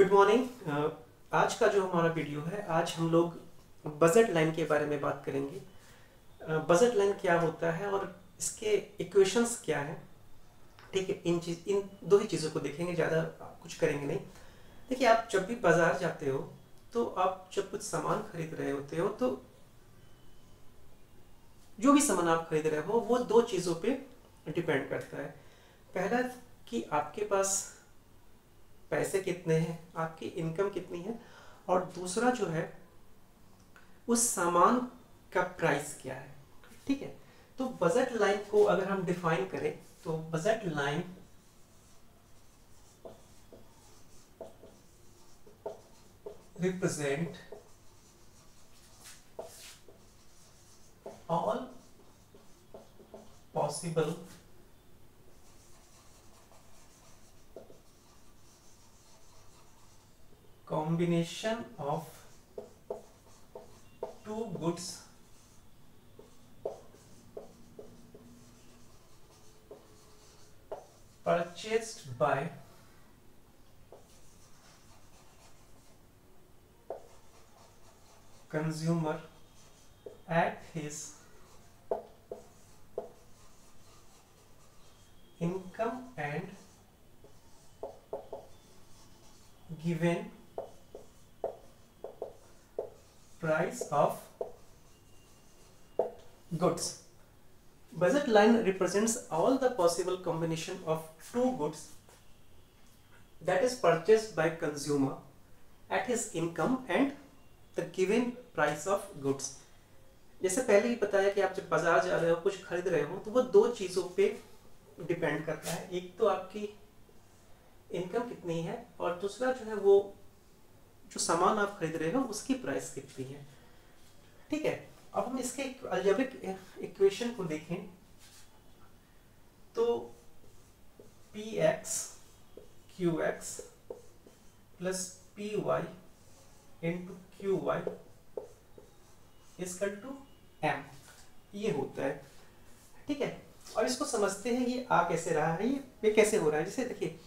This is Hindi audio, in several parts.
Good morning. आज का जो हमारा वीडियो है, आज हम लोग बजट लाइन के बारे में बात करेंगे। बजट लाइन क्या होता है और इसके इक्वेशंस क्या हैं। ठीक है, इन दो ही चीज़ों को देखेंगे, ज़्यादा कुछ करेंगे नहीं। देखिए, आप जब भी बाज़ार जाते हो तो आप जब कुछ सामान खरीद रहे होते हो तो जो भी सामान आप खरीद रहे हो वो दो चीज़ों पे डिपेंड करता है। पहला कि आपके पास पैसे कितने हैं, आपकी इनकम कितनी है, और दूसरा जो है उस सामान का प्राइस क्या है। ठीक है, तो बजट लाइन को अगर हम डिफाइन करें तो budget line represent all possible combination of two goods purchased by consumer at his income and given price of goods. Budget line represents all the possible combination of two goods that is purchased by consumer at his income and the given price of goods. जैसे पहले ही बताया कि आप जब बाजार जा रहे हो, कुछ खरीद रहे हो, तो वो दो चीज़ों पे डिपेंड करता है। एक तो आपकी इनकम कितनी है और दूसरा जो है वो जो सामान आप खरीद रहे हो उसकी प्राइस कितनी है। ठीक है, अब हम इसके अलजेब्रिक इक्वेशन को देखें तो px qx plus py into qy equal to m, ये होता है। ठीक है, और इसको समझते हैं ये आ कैसे रहा है, ये कैसे हो रहा है। जैसे देखिए,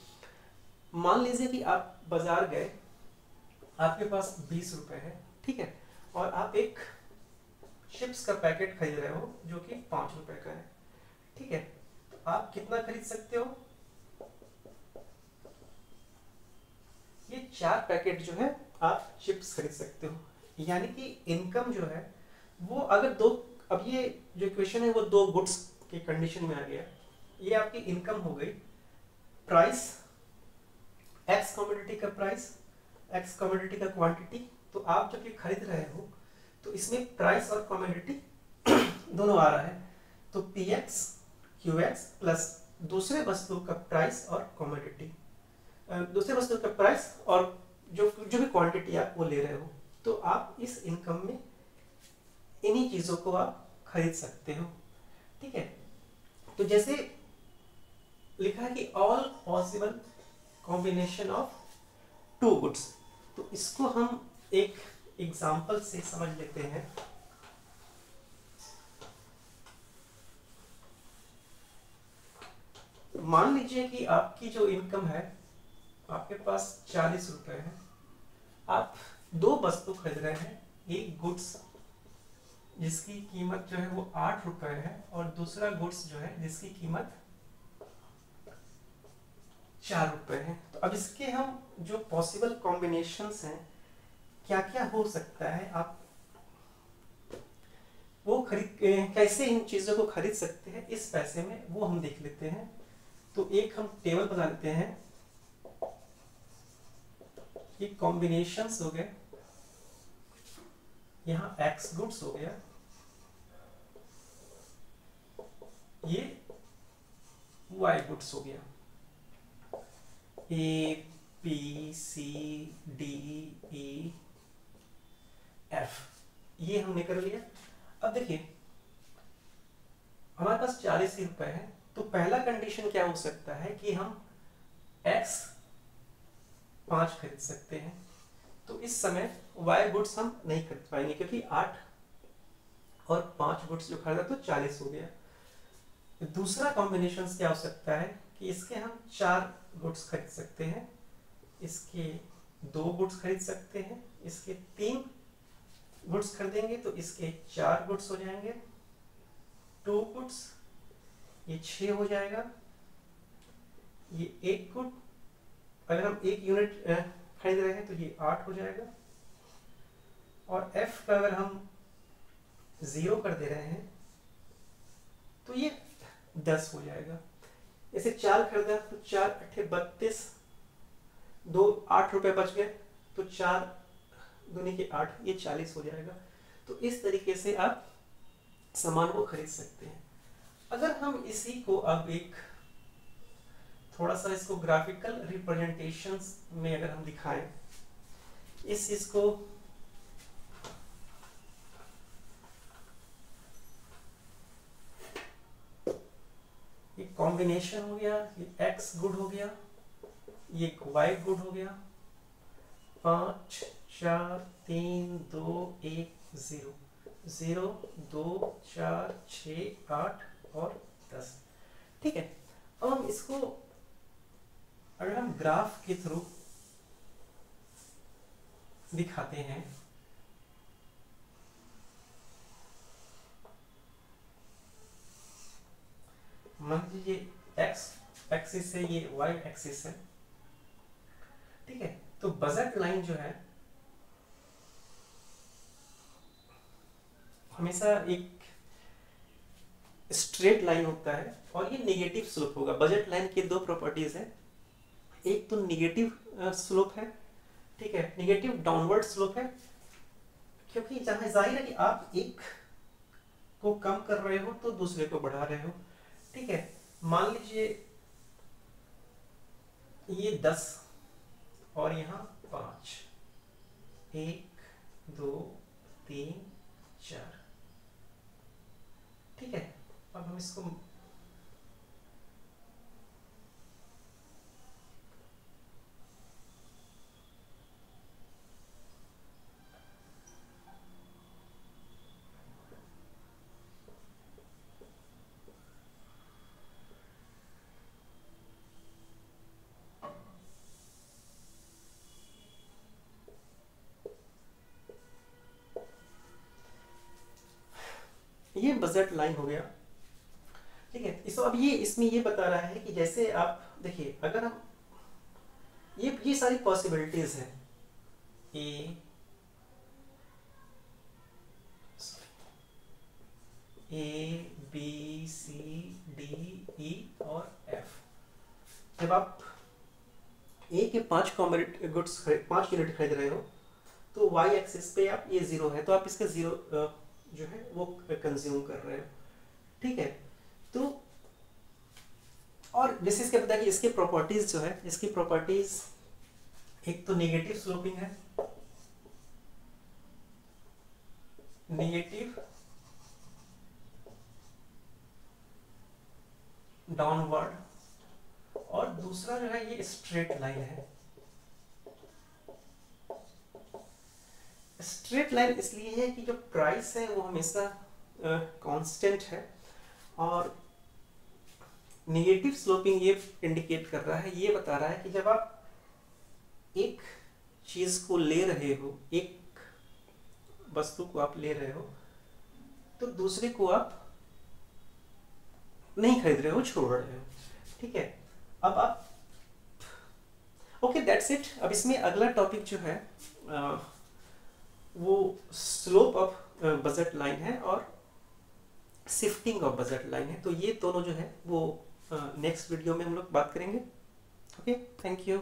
मान लीजिए कि आप बाजार गए, आपके पास 20 रुपए है। ठीक है, और आप एक चिप्स का पैकेट खरीद रहे हो जो कि 5 रुपए का है। ठीक है, तो आप कितना खरीद सकते हो, ये 4 पैकेट जो है आप चिप्स खरीद सकते हो। यानी कि इनकम जो है वो अगर दो, अब ये जो इक्वेशन है वो दो गुड्स की कंडीशन में आ गया। ये आपकी इनकम हो गई, प्राइस एक्स कमोडिटी का प्राइस, एक्स कमोडिटी का क्वांटिटी। तो आप जब ये खरीद रहे हो तो इसमें प्राइस और कमोडिटी दोनों आ रहा है, तो P x Q x plus दूसरे वस्तु का प्राइस और कमोडिटी, दूसरे वस्तु का प्राइस और जो भी क्वांटिटी आप वो ले रहे हो, तो आप इस इनकम में इन्हीं चीज़ों को आप खरीद सकते हो। ठीक है, तो जैसे लिखा है कि all possible combination of two goods, तो इसको हम एक एग्जाम्पल से समझ लेते हैं। मान लीजिए कि आपकी जो इनकम है, आपके पास 40 रुपए है, आप दो वस्तु खरीद रहे हैं, एक गुड्स जिसकी कीमत जो है वो 8 रुपए है और दूसरा गुड्स जो है जिसकी कीमत 4 रुपए है। तो अब इसके हम जो पॉसिबल कॉम्बिनेशंस हैं, क्या क्या हो सकता है, आप वो कैसे इन चीज़ों को खरीद सकते हैं इस पैसे में, वो हम देख लेते हैं। तो एक हम टेबल बना लेते हैं, ये कॉम्बिनेशंस हो गए, यहाँ एक्स गुड्स हो गया, ये वाई गुड्स हो गया, A B C D E F, ये हमने कर लिया। अब देखिए, हमारे पास 40 रुपए है, तो पहला कंडीशन क्या हो सकता है कि हम x 5 खरीद सकते हैं। तो इस समय y गुड्स हम नहीं खरीद पाएंगे क्योंकि 8 और 5 गुड्स जो खरीदा तो 40 हो गया। दूसरा कॉम्बिनेशन क्या हो सकता है कि इसके हम 4 गुड्स खरीद सकते हैं, इसके 2 गुड्स खरीद सकते हैं, इसके 3 गुड्स खरीदेंगे तो इसके 4 गुड्स हो जाएंगे, 2 गुड्स ये 6 हो जाएगा, ये 1 गुड अगर हम 1 यूनिट खरीद रहे हैं तो ये 8 हो जाएगा, और F का अगर हम 0 कर दे रहे हैं तो ये 10 हो जाएगा। इसे 4 खरीदा तो 4 अट्ठे 32, 2 8 रुपए बच गए तो 4 दूनी के 8, ये 40 हो जाएगा। तो इस तरीके से आप सामान को खरीद सकते हैं। अगर हम इसी को अब एक थोड़ा सा इसको ग्राफिकल रिप्रेजेंटेशंस में अगर हम दिखाएं, इस चीज को ये कॉम्बिनेशन हो गया, ये x गुड हो गया, ये y गुड हो गया, 5 4 3 2 1 0 0 2 4 6 8 और 10। ठीक है, अब हम इसको अगर हम ग्राफ के थ्रू दिखाते हैं, मान लीजिए x एक्सिस है, ये y एक्सिस है। ठीक है, तो बजट लाइन जो है हमेशा एक स्ट्रेट लाइन होता है और ये नेगेटिव स्लोप होगा। बजट लाइन की 2 प्रॉपर्टीज है, एक तो नेगेटिव स्लोप है, ठीक है, नेगेटिव डाउनवर्ड स्लोप है, क्योंकि जहां जाहिर है कि आप एक को कम कर रहे हो तो दूसरे को बढ़ा रहे हो। ठीक है, मान लीजिए ये 10 और यहाँ 5, 1 2 3 4। ठीक है, अब हम इसको ये बजट लाइन हो गया। ठीक है, इसको अब ये इसमें ये बता रहा है कि जैसे आप देखिए, अगर हम ये सारी पॉसिबिलिटीज है, ए बी सी डी ई और एफ। जब आप ए के 5 गुड्स 5 यूनिट खरीद रहे हो तो वाई एक्सिस पे आप ये 0 है तो आप इसका 0 जो है वो कंज्यूम कर रहे हो। ठीक है, तो और जैसे इसके पता है कि इसके प्रॉपर्टीज जो है, इसकी प्रॉपर्टीज एक तो नेगेटिव स्लोपिंग है, नेगेटिव डाउनवर्ड, और दूसरा जो है ये स्ट्रेट लाइन है। स्ट्रेट लाइन इसलिए है कि जो प्राइस है वो हमेशा कांस्टेंट है, और नेगेटिव स्लोपिंग ये इंडिकेट कर रहा है, ये बता रहा है कि जब आप एक चीज को ले रहे हो, एक वस्तु को आप ले रहे हो तो दूसरे को आप नहीं खरीद रहे हो, छोड़ रहे हो। ठीक है, अब आप ओके दैट्स इट। अब इसमें अगला टॉपिक जो है वो स्लोप ऑफ बजट लाइन है और शिफ्टिंग ऑफ बजट लाइन है। तो ये दोनों जो है वो नेक्स्ट वीडियो में हम लोग बात करेंगे। Okay, thank you.